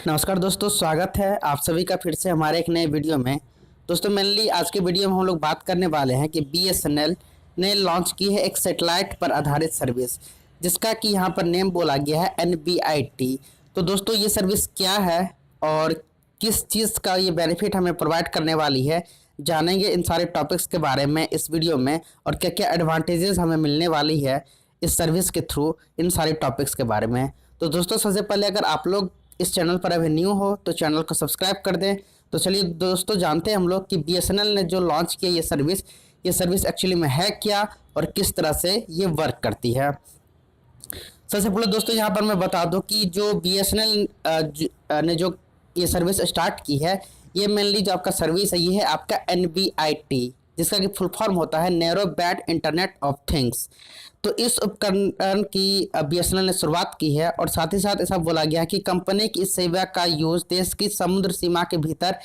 नमस्कार दोस्तों, स्वागत है आप सभी का फिर से हमारे एक नए वीडियो में। दोस्तों मेनली आज के वीडियो में हम लोग बात करने वाले हैं कि बीएसएनएल ने लॉन्च की है एक सेटेलाइट पर आधारित सर्विस, जिसका कि यहाँ पर नेम बोला गया है NB-IoT। तो दोस्तों ये सर्विस क्या है और किस चीज़ का ये बेनिफिट हमें प्रोवाइड करने वाली है, जानेंगे इन सारे टॉपिक्स के बारे में इस वीडियो में, और क्या क्या एडवांटेजेस हमें मिलने वाली है इस सर्विस के थ्रू, इन सारे टॉपिक्स के बारे में। तो दोस्तों सबसे पहले अगर आप लोग इस चैनल पर अभी न्यू हो तो चैनल को सब्सक्राइब कर दें। तो चलिए दोस्तों जानते हैं हम लोग कि बीएसएनएल ने जो लॉन्च किया ये सर्विस एक्चुअली में है क्या और किस तरह से ये वर्क करती है। सबसे पहले दोस्तों यहाँ पर मैं बता दूं कि जो बीएसएनएल ने जो ये सर्विस स्टार्ट की है, ये मेनली जो आपका सर्विस है ये है आपका NB-IoT, जिसका कि फुल फॉर्म होता है narrow band internet of things. तो इस उपकरण की बीएसएनएल ने शुरुआत की है, और साथ ही साथ ऐसा बोला गया है कि कंपनी की इस सेवा का यूज देश की समुद्र सीमा के भीतर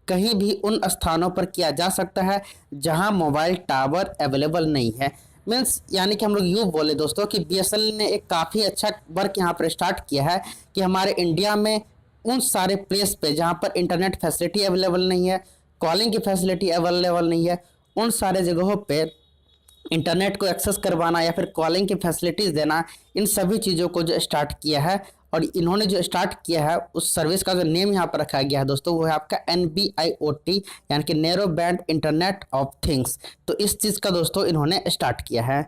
कहीं भी उन स्थानों पर किया जा सकता है जहां मोबाइल टावर अवेलेबल नहीं है। मीन्स यानी कि हम लोग यूँ बोले दोस्तों कि बीएसएनएल ने एक काफ़ी अच्छा वर्क यहाँ पर स्टार्ट किया है कि हमारे इंडिया में उन सारे प्लेस पे जहाँ पर इंटरनेट फैसिलिटी अवेलेबल नहीं है, कॉलिंग की फैसिलिटी अवेलेबल नहीं है, उन सारे जगहों पे इंटरनेट को एक्सेस करवाना या फिर कॉलिंग की फैसिलिटीज़ देना, इन सभी चीज़ों को जो स्टार्ट किया है। और इन्होंने जो स्टार्ट किया है उस सर्विस का जो नेम यहाँ पर रखा गया है दोस्तों, वो है आपका NB-IoT, यानी कि narrow band internet of things. तो इस चीज़ का दोस्तों इन्होंने स्टार्ट किया है।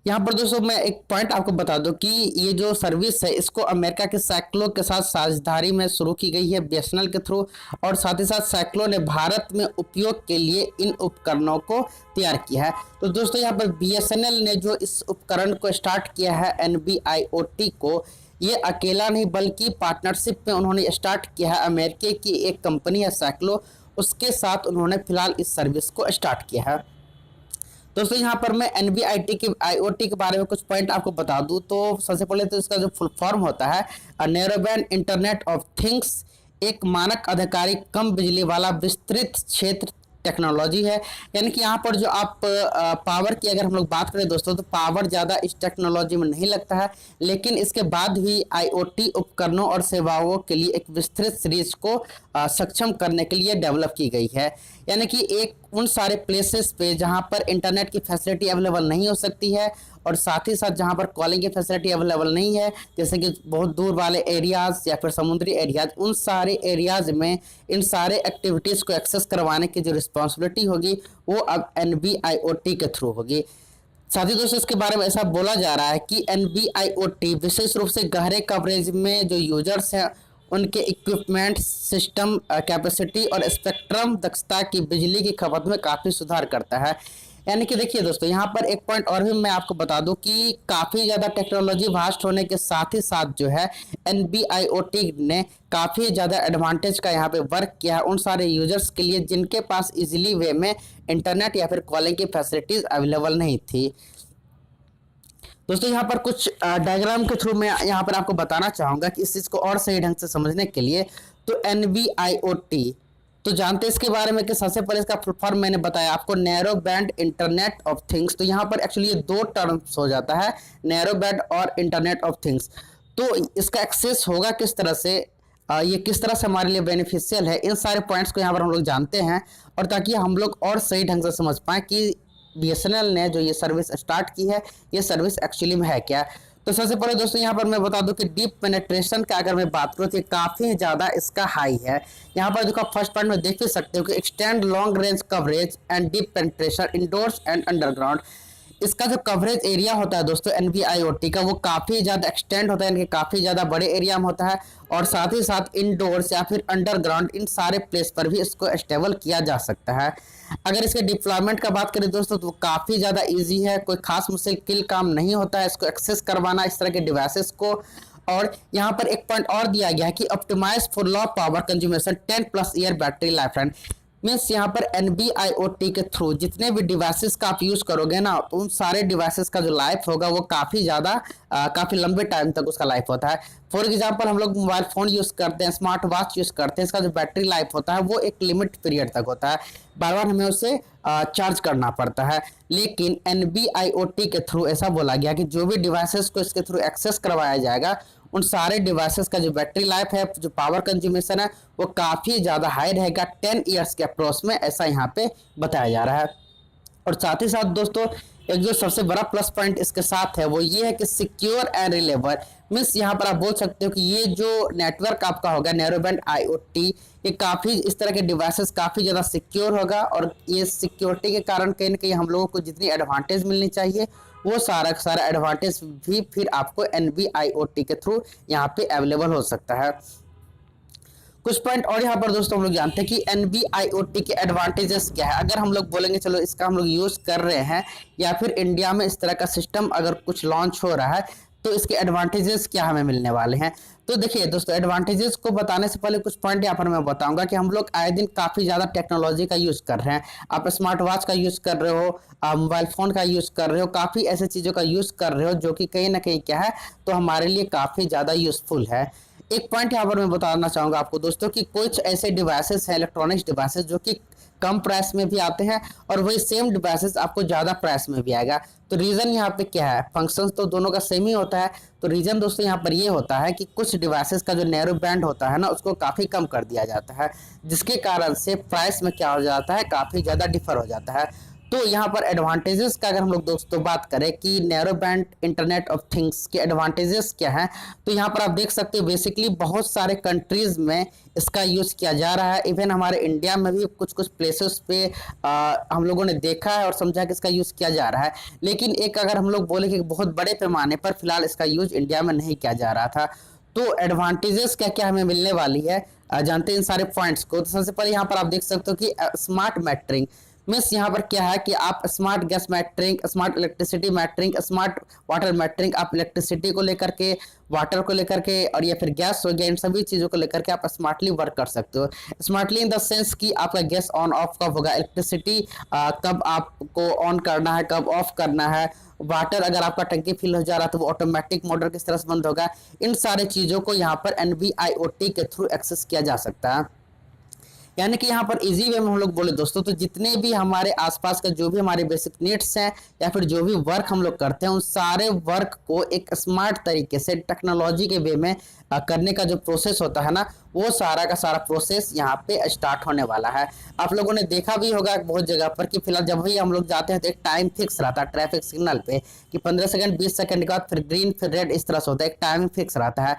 यहाँ पर दोस्तों मैं एक पॉइंट आपको बता दूं कि ये जो सर्विस है इसको अमेरिका के सैकलो के साथ साझेदारी में शुरू की गई है बीएसएनएल के थ्रू, और साथ ही साथ सैकलो ने भारत में उपयोग के लिए इन उपकरणों को तैयार किया है। तो दोस्तों यहाँ पर बीएसएनएल ने जो इस उपकरण को स्टार्ट किया है NB-IoT को, ये अकेला नहीं बल्कि पार्टनरशिप में उन्होंने स्टार्ट किया है। अमेरिका की एक कंपनी है सैकलो, उसके साथ उन्होंने फिलहाल इस सर्विस को स्टार्ट किया है। दोस्तों यहाँ पर मैं NB-IoT के बारे में कुछ पॉइंट आपको बता दूं तो सबसे पहले तो इसका जो फुल फॉर्म होता है narrow band internet of things, एक मानक आधिकारिक कम बिजली वाला विस्तृत क्षेत्र टेक्नोलॉजी है। यानी कि यहाँ पर जो आप पावर की अगर हम लोग बात करें दोस्तों, तो पावर ज़्यादा इस टेक्नोलॉजी में नहीं लगता है, लेकिन इसके बाद भी IoT उपकरणों और सेवाओं के लिए एक विस्तृत सीरीज को सक्षम करने के लिए डेवलप की गई है। यानी कि एक उन सारे प्लेसेस पे जहाँ पर इंटरनेट की फैसिलिटी अवेलेबल नहीं हो सकती है, और साथ ही साथ जहाँ पर कॉलिंग की फैसिलिटी अवेलेबल नहीं है, जैसे कि बहुत दूर वाले एरियाज़ या फिर समुद्री एरियाज़, उन सारे एरियाज़ में इन सारे एक्टिविटीज़ को एक्सेस करवाने की जो रिस्पॉन्सिबिलिटी होगी वो अब NB-IoT के थ्रू होगी। साथ ही दोस्तों इसके बारे में ऐसा बोला जा रहा है कि NB-IoT विशेष रूप से गहरे कवरेज में जो यूजर्स हैं उनके इक्विपमेंट, सिस्टम कैपेसिटी और स्पेक्ट्रम दक्षता की बिजली की खपत में काफ़ी सुधार करता है। यानी कि देखिए दोस्तों यहाँ पर एक पॉइंट और भी मैं आपको बता दूं कि काफ़ी ज़्यादा टेक्नोलॉजी वास्ट होने के साथ ही साथ जो है NB-IoT ने काफ़ी ज़्यादा एडवांटेज का यहाँ पे वर्क किया है उन सारे यूजर्स के लिए जिनके पास इजीली वे में इंटरनेट या फिर कॉलिंग की फैसिलिटीज़ अवेलेबल नहीं थी। दोस्तों यहाँ पर कुछ डायग्राम के थ्रू मैं यहाँ पर आपको बताना चाहूँगा कि इस चीज़ को और सही ढंग से समझने के लिए। तो NB-IoT तो जानते हैं इसके बारे में कि सबसे पहले इसका फुल फॉर्म मैंने बताया आपको, narrow band internet of things. तो यहाँ पर एक्चुअली ये दो टर्म्स हो जाता है, नैरो बैंड और इंटरनेट ऑफ थिंग्स। तो इसका एक्सेस होगा किस तरह से, ये किस तरह से हमारे लिए बेनिफिशियल है, इन सारे पॉइंट्स को यहाँ पर हम लोग जानते हैं, और ताकि हम लोग और सही ढंग से समझ पाएँ कि बीएसएनएल ने जो ये सर्विस स्टार्ट की है ये सर्विस एक्चुअली में है क्या। तो सबसे पहले दोस्तों यहाँ पर मैं बता दूं कि डीप पेनेट्रेशन का अगर मैं बात करूँ तो काफ़ी ज़्यादा इसका हाई है। यहाँ पर देखो फर्स्ट पॉइंट में देख भी सकते हो कि extend long range coverage and deep penetration indoors and underground. इसका जो कवरेज एरिया होता है दोस्तों NB-IoT का, वो काफ़ी ज़्यादा एक्सटेंड होता है, इनके काफ़ी ज़्यादा बड़े एरिया में होता है, और साथ ही साथ इंडोर्स या फिर अंडरग्राउंड इन सारे प्लेस पर भी इसको स्टेबल किया जा सकता है। अगर इसके डिप्लॉयमेंट का बात करें दोस्तों तो काफ़ी ज़्यादा इजी है, कोई खास मुश्किल काम नहीं होता है इसको एक्सेस करवाना इस तरह के डिवाइसेस को। और यहाँ पर एक पॉइंट और दिया गया है कि optimize for low power consumption 10+ year battery life time. Means यहाँ पर NB-IoT के थ्रू जितने भी डिवाइसेस का आप यूज़ करोगे ना, तो उन सारे डिवाइसेस का जो लाइफ होगा वो काफ़ी ज़्यादा काफ़ी लंबे टाइम तक उसका लाइफ होता है। फॉर एग्जांपल हम लोग मोबाइल फ़ोन यूज़ करते हैं, स्मार्ट वॉच यूज़ करते हैं, इसका जो बैटरी लाइफ होता है वो एक लिमिट पीरियड तक होता है, बार बार हमें उसे चार्ज करना पड़ता है। लेकिन NB-IoT के थ्रू ऐसा बोला गया कि जो भी डिवाइसेस को इसके थ्रू एक्सेस करवाया जाएगा उन सारे डिवाइसेस का जो बैटरी लाइफ है, जो पावर कंज्यूमेशन है, वो काफ़ी ज़्यादा हाई रहेगा 10 ईयर्स के अप्रोच में, ऐसा यहाँ पे बताया जा रहा है। और साथ ही साथ दोस्तों एक जो सबसे बड़ा प्लस पॉइंट इसके साथ है वो ये है कि सिक्योर एंड रिलायबल। मीन्स यहाँ पर आप बोल सकते हो कि ये जो नेटवर्क आपका होगा नैरो बैंड IoT, ये काफ़ी इस तरह के डिवाइसेस काफ़ी ज़्यादा सिक्योर होगा। और ये सिक्योरिटी के कारण कहीं ना कहीं हम लोगों को जितनी एडवांटेज मिलनी चाहिए वो सारा का सारा एडवांटेज भी फिर आपको NB-IoT के थ्रू यहाँ पे अवेलेबल हो सकता है। कुछ पॉइंट और यहाँ पर दोस्तों हम लोग जानते हैं कि NB-IoT के एडवांटेजेस क्या है। अगर हम लोग बोलेंगे चलो इसका हम लोग यूज़ कर रहे हैं या फिर इंडिया में इस तरह का सिस्टम अगर कुछ लॉन्च हो रहा है तो इसके एडवांटेजेस क्या हमें मिलने वाले हैं। तो देखिए दोस्तों, एडवांटेजेस को बताने से पहले कुछ पॉइंट यहाँ पर मैं बताऊंगा कि हम लोग आए दिन काफ़ी ज़्यादा टेक्नोलॉजी का यूज़ कर रहे हैं। आप स्मार्ट वॉच का यूज़ कर रहे हो, आप मोबाइल फ़ोन का यूज़ कर रहे हो, काफ़ी ऐसे चीज़ों का यूज़ कर रहे हो जो कि कहीं ना कहीं क्या है तो हमारे लिए काफ़ी ज़्यादा यूज़फुल है। एक पॉइंट यहाँ पर मैं बताना चाहूँगा आपको दोस्तों कि कुछ ऐसे डिवाइसेस हैं, इलेक्ट्रॉनिक्स डिवाइसेस, जो कि कम प्राइस में भी आते हैं और वही सेम डिवाइसेस आपको ज़्यादा प्राइस में भी आएगा। तो रीज़न यहाँ पे क्या है, फंक्शंस तो दोनों का सेम ही होता है। तो रीज़न दोस्तों यहाँ पर ये होता है कि कुछ डिवाइसेस का जो नैरो बैंड होता है ना उसको काफ़ी कम कर दिया जाता है, जिसके कारण से प्राइस में क्या हो जाता है, काफ़ी ज़्यादा डिफर हो जाता है। तो यहाँ पर एडवांटेजेस का अगर हम लोग दोस्तों बात करें कि narrow band internet of things के एडवांटेजेस क्या हैं, तो यहाँ पर आप देख सकते हो बेसिकली बहुत सारे कंट्रीज में इसका यूज़ किया जा रहा है। इवन हमारे इंडिया में भी कुछ कुछ प्लेसेस पे हम लोगों ने देखा है और समझा कि इसका यूज़ किया जा रहा है। लेकिन एक अगर हम लोग बोले कि बहुत बड़े पैमाने पर फिलहाल इसका यूज इंडिया में नहीं किया जा रहा था। तो एडवांटेजेस क्या क्या हमें मिलने वाली है, जानते हैं इन सारे पॉइंट्स को। तो सबसे पहले यहाँ पर आप देख सकते हो कि स्मार्ट मैटरिंग। मीन्स यहाँ पर क्या है कि आप smart gas mattering, smart electricity mattering, smart water mattering, आप इलेक्ट्रिसिटी को लेकर के, वाटर को लेकर के और या फिर गैस हो गया, इन सभी चीज़ों को लेकर के आप स्मार्टली वर्क कर सकते हो। स्मार्टली इन द सेंस कि आपका गैस ऑन ऑफ कब होगा, इलेक्ट्रिसिटी कब आपको ऑन करना है, कब ऑफ करना है, वाटर अगर आपका टंकी फिल हो जा रहा है तो वो ऑटोमेटिक मोटर किस तरह से बंद होगा, इन सारे चीज़ों को यहाँ पर NB-IoT के थ्रू एक्सेस किया जा सकता है। यानी कि यहाँ पर इजी वे में हम लोग बोले दोस्तों तो जितने भी हमारे आसपास का जो भी हमारे बेसिक नीड्स हैं या फिर जो भी वर्क हम लोग करते हैं उन सारे वर्क को एक स्मार्ट तरीके से टेक्नोलॉजी के वे में करने का जो प्रोसेस होता है ना, वो सारा का सारा प्रोसेस यहाँ पे स्टार्ट होने वाला है। आप लोगों ने देखा भी होगा बहुत जगह पर कि फिलहाल जब भी हम लोग जाते हैं तो एक टाइम फिक्स रहता है ट्रैफिक सिग्नल पे कि 15 सेकंड 20 सेकंड के बाद फिर ग्रीन फिर रेड इस तरह से होता है, एक टाइम फिक्स रहता है।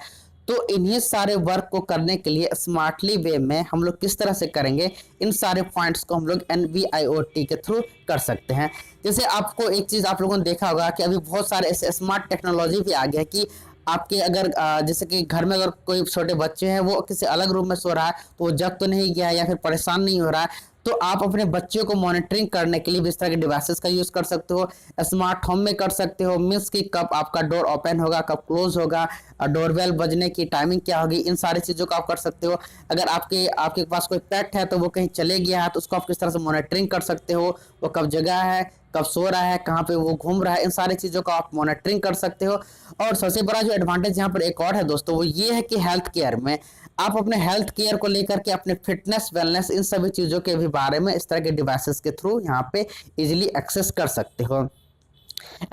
तो इन्हीं सारे वर्क को करने के लिए स्मार्टली वे में हम लोग किस तरह से करेंगे, इन सारे पॉइंट्स को हम लोग NB-IoT के थ्रू कर सकते हैं। जैसे आपको एक चीज़ आप लोगों ने देखा होगा कि अभी बहुत सारे ऐसे स्मार्ट टेक्नोलॉजी भी आ गया कि आपके अगर जैसे कि घर में अगर कोई छोटे बच्चे हैं वो किसी अलग रूम में सो रहा है तो वो जग तो नहीं गया या फिर परेशान नहीं हो रहा है, तो आप अपने बच्चे को मॉनिटरिंग करने के लिए भी इस तरह के डिवाइसेस का यूज़ कर सकते हो। स्मार्ट होम में कर सकते हो, मीन्स कि कब आपका डोर ओपन होगा, कब क्लोज होगा, डोरबेल बजने की टाइमिंग क्या होगी, इन सारी चीज़ों को आप कर सकते हो। अगर आपके आपके पास कोई पेट है तो वो कहीं चले गया है तो उसको आप किस तरह से मॉनिटरिंग कर सकते हो, वो कब जगह है, कब सो रहा है, कहाँ पे वो घूम रहा है, इन सारी चीज़ों को आप मॉनिटरिंग कर सकते हो। और सबसे बड़ा जो एडवांटेज यहाँ पर एक और है दोस्तों वो ये है कि हेल्थ केयर में आप अपने हेल्थ केयर को लेकर के अपने फिटनेस वेलनेस इन सभी चीज़ों के भी बारे में इस तरह के डिवाइसेस के थ्रू यहाँ पे इजीली एक्सेस कर सकते हो।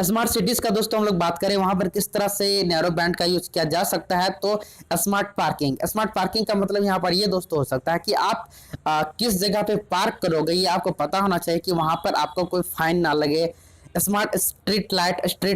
स्मार्ट सिटीज का दोस्तों हम लोग बात करें वहां पर किस तरह से नैरो बैंड का यूज किया जा सकता है, तो स्मार्ट पार्किंग का मतलब यहाँ पर ये दोस्तों हो सकता है कि आप किस जगह पे पार्क करोगे ये आपको पता होना चाहिए कि वहां पर आपको कोई फाइन ना लगे। स्मार्ट स्ट्रीट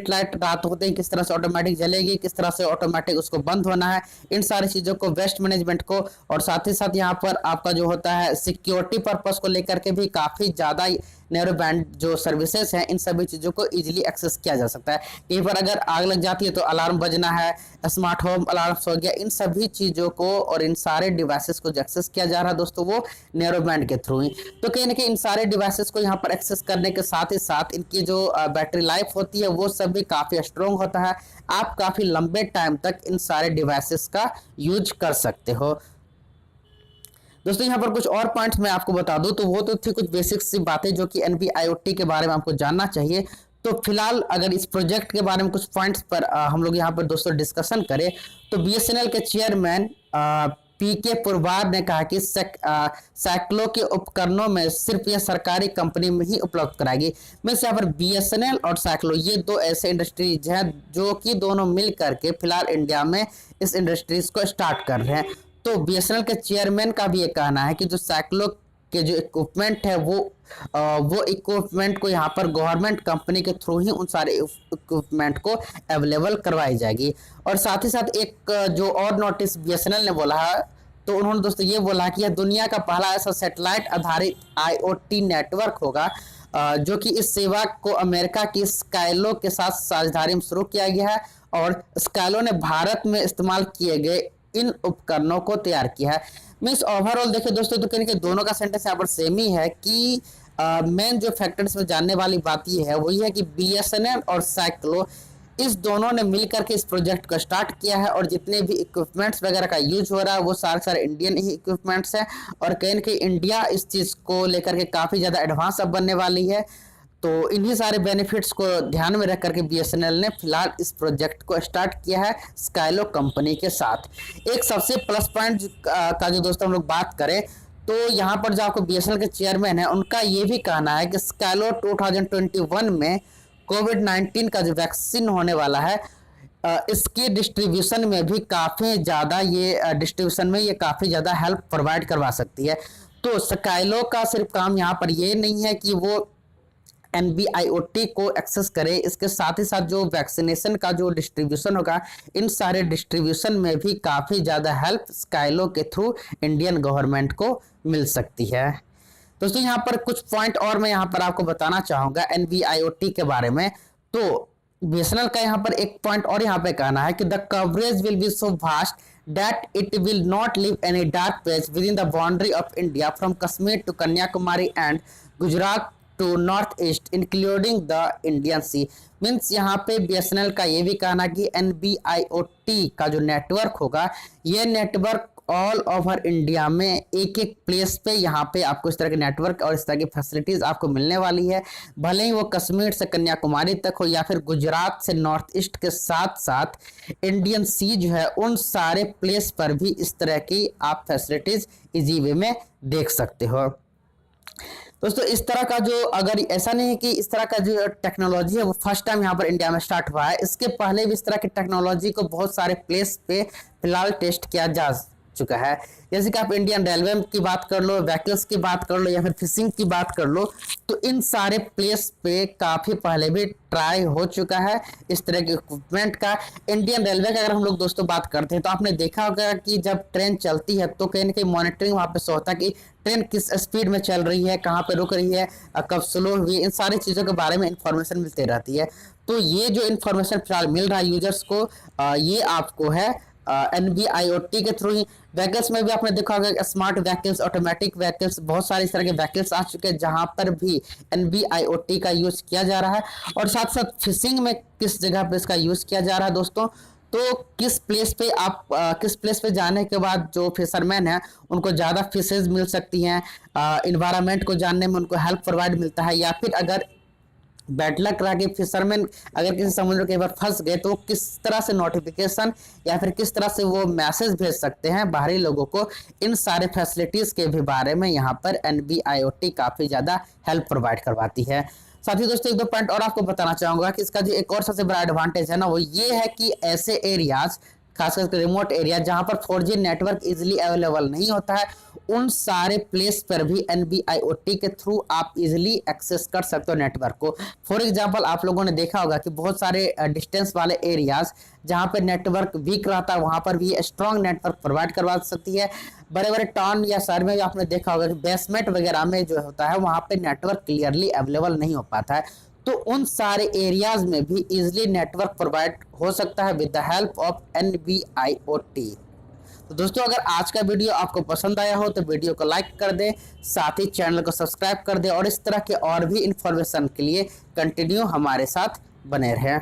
लाइट रात होते ही किस तरह से ऑटोमेटिक जलेगी, किस तरह से ऑटोमेटिक उसको बंद होना है, इन सारी चीज़ों को, वेस्ट मैनेजमेंट को, और साथ ही साथ यहाँ पर आपका जो होता है सिक्योरिटी पर्पस को लेकर के भी काफ़ी ज़्यादा नैरो बैंड जो सर्विसेज हैं इन सभी चीज़ों को इजीली एक्सेस किया जा सकता है। कहीं पर अगर आग लग जाती है तो अलार्म बजना है, स्मार्ट होम अलार्म हो गया, इन सभी चीज़ों को और इन सारे डिवाइसेस को जो एक्सेस किया जा रहा है दोस्तों वो नैरो बैंड के थ्रू ही। तो कहीं ना कहीं इन सारे डिवाइसेस को यहाँ पर एक्सेस करने के साथ ही साथ इनकी जो बैटरी लाइफ होती है वो सब भी काफ़ी स्ट्रॉन्ग होता है। आप काफ़ी लंबे टाइम तक इन सारे डिवाइसेस का यूज कर सकते हो। दोस्तों यहाँ पर कुछ और पॉइंट्स मैं आपको बता दूं तो वो तो थी कुछ बेसिक सी बातें जो कि NB-IoT के बारे में आपको जानना चाहिए। तो फिलहाल अगर इस प्रोजेक्ट के बारे में कुछ पॉइंट्स पर हम लोग यहाँ पर दोस्तों डिस्कशन करें तो BSNL के चेयरमैन पीके पुरवार ने कहा कि सैकड़ों के उपकरणों में सिर्फ यह सरकारी कंपनी में ही उपलब्ध कराएगी। मीन्स यहाँ पर बीएसएनएल और सैकड़ों ये दो ऐसे इंडस्ट्रीज हैं जो कि दोनों मिल करके फिलहाल इंडिया में इस इंडस्ट्रीज को स्टार्ट कर रहे हैं। तो बीएसएनएल के चेयरमैन का भी ये कहना है कि जो सैकड़ों के जो इक्विपमेंट है वो इक्विपमेंट को यहाँ पर गवर्नमेंट कंपनी के थ्रू ही उन सारे इक्विपमेंट को अवेलेबल करवाई जाएगी। और साथ ही साथ एक जो और नोटिस बीएसएनएल ने बोला है, तो उन्होंने दोस्तों ये बोला कि यह दुनिया का पहला ऐसा सैटेलाइट आधारित आईओटी नेटवर्क होगा जो कि इस सेवा को अमेरिका की स्काइलो के साथ साझेदारी में शुरू किया गया है और स्काइलो ने भारत में इस्तेमाल किए गए इन उपकरणों को तैयार किया है। मीन्स ओवरऑल देखिए दोस्तों, तो कहीं दोनों का सेंटेंस यहाँ पर सेम ही है कि मेन जो फैक्टर्स में जानने वाली बात ये है वही है कि बीएसएनएल और सैकलो इस दोनों ने मिलकर के इस प्रोजेक्ट को स्टार्ट किया है और जितने भी इक्विपमेंट्स वगैरह का यूज हो रहा है वो सारे इंडियन ही इक्विपमेंट्स हैं और कहीं ना कहीं इंडिया इस चीज़ को लेकर के काफ़ी ज़्यादा एडवांस अब बनने वाली है। तो इन्हीं सारे बेनिफिट्स को ध्यान में रख करके बीएसएनएल ने फिलहाल इस प्रोजेक्ट को स्टार्ट किया है स्काइलो कंपनी के साथ। एक सबसे प्लस पॉइंट का जो दोस्तों हम लोग बात करें तो यहाँ पर जो आपको बीएसएनएल के चेयरमैन है उनका ये भी कहना है कि स्काइलो 2021 में कोविड-19 का जो वैक्सीन होने वाला है इसके डिस्ट्रीब्यूशन में भी काफ़ी ज़्यादा ये काफ़ी ज़्यादा हेल्प प्रोवाइड करवा सकती है। तो स्काइलो का सिर्फ काम यहाँ पर ये नहीं है कि वो NB-IoT को एक्सेस करे, इसके साथ ही साथ जो वैक्सीनेशन का जो डिस्ट्रीब्यूशन होगा इन सारे डिस्ट्रीब्यूशन में भी काफ़ी ज़्यादा हेल्प स्काइलो के थ्रू इंडियन गवर्नमेंट को मिल सकती है। दोस्तों यहाँ पर कुछ पॉइंट और मैं यहाँ पर आपको बताना चाहूँगा NB-IoT के बारे में। तो बीएसएनएल का यहाँ पर एक पॉइंट और यहाँ पे कहना है कि the coverage will be so vast that it will not leave any dark patch within the boundary of India from Kashmir to Kanyakumari and Gujarat to north east including the Indian Sea। Means यहाँ पे BSNL का ये भी कहना कि NB-IoT का जो network होगा ये नेटवर्क ऑल ओवर इंडिया में एक एक प्लेस पे यहाँ पे आपको इस तरह के नेटवर्क और इस तरह की फैसिलिटीज आपको मिलने वाली है। भले ही वो कश्मीर से कन्याकुमारी तक हो या फिर गुजरात से नॉर्थ ईस्ट के साथ साथ इंडियन सी जो है उन सारे प्लेस पर भी इस तरह की आप फैसिलिटीज इजी वे में देख सकते हो। दोस्तों इस तरह का जो अगर ऐसा नहीं है कि इस तरह का जो टेक्नोलॉजी है वो फर्स्ट टाइम यहाँ पर इंडिया में स्टार्ट हुआ है, इसके पहले भी इस तरह की टेक्नोलॉजी को बहुत सारे प्लेस पे फिलहाल टेस्ट किया जा चुका है। जैसे कि आप इंडियन रेलवे की बात कर लो, व्हीकल्स की बात कर लो या फिर फिशिंग की बात कर लो, तो इन सारे प्लेस पे काफ़ी पहले भी ट्राई हो चुका है इस तरह के इक्विपमेंट का। इंडियन रेलवे का अगर हम लोग दोस्तों बात करते हैं तो आपने देखा होगा कि जब ट्रेन चलती है तो कहीं ना कहीं मॉनिटरिंग वहाँ पे सो होता है कि ट्रेन किस स्पीड में चल रही है, कहाँ पे रुक रही है, कब स्लो हुई, इन सारी चीज़ों के बारे में इंफॉर्मेशन मिलती रहती है। तो ये जो इन्फॉर्मेशन फिलहाल मिल रहा है यूजर्स को ये आपको है NB-IoT के थ्रू ही। व्हीकल्स में भी आपने देखा होगा स्मार्ट व्हीकल्स, ऑटोमेटिक व्हीकल्स, बहुत सारे इस तरह के व्हीकल्स आ चुके हैं जहां पर भी NB-IoT का यूज किया जा रहा है। और साथ साथ फिशिंग में किस जगह पे इसका यूज किया जा रहा है दोस्तों, तो किस प्लेस पे जाने के बाद जो फिशरमैन है उनको ज़्यादा फिशेज मिल सकती हैं, इन्वायरमेंट को जानने में उनको हेल्प प्रोवाइड मिलता है, या फिर अगर बैड लक रहा कि फिशरमैन अगर किसी समुद्र के ऊपर फंस गए तो किस तरह से नोटिफिकेशन या फिर किस तरह से वो मैसेज भेज सकते हैं बाहरी लोगों को, इन सारे फैसिलिटीज़ के भी बारे में यहाँ पर NB-IoT काफ़ी ज़्यादा हेल्प प्रोवाइड करवाती है। साथ ही दोस्तों एक दो पॉइंट और आपको बताना चाहूँगा कि इसका जो एक और सबसे बड़ा एडवांटेज है ना वो ये है कि ऐसे एरियाज खासकर रिमोट एरिया जहाँ पर 4G नेटवर्क इजीली अवेलेबल नहीं होता है उन सारे प्लेस पर भी NB-IoT के थ्रू आप इजीली एक्सेस कर सकते हो नेटवर्क को। फॉर एग्जांपल आप लोगों ने देखा होगा कि बहुत सारे डिस्टेंस वाले एरियाज जहाँ पे नेटवर्क वीक रहता है वहाँ पर भी स्ट्रॉन्ग नेटवर्क प्रोवाइड करवा सकती है। बड़े बड़े टाउन या शहर में भी आपने देखा होगा कि बेसमेंट वगैरह में जो होता है वहाँ पे नेटवर्क क्लियरली अवेलेबल नहीं हो पाता है, तो उन सारे एरियाज में भी इजीली नेटवर्क प्रोवाइड हो सकता है with the help of NB-IoT। तो दोस्तों अगर आज का वीडियो आपको पसंद आया हो तो वीडियो को लाइक कर दें, साथ ही चैनल को सब्सक्राइब कर दें और इस तरह के और भी इंफॉर्मेशन के लिए कंटिन्यू हमारे साथ बने रहें।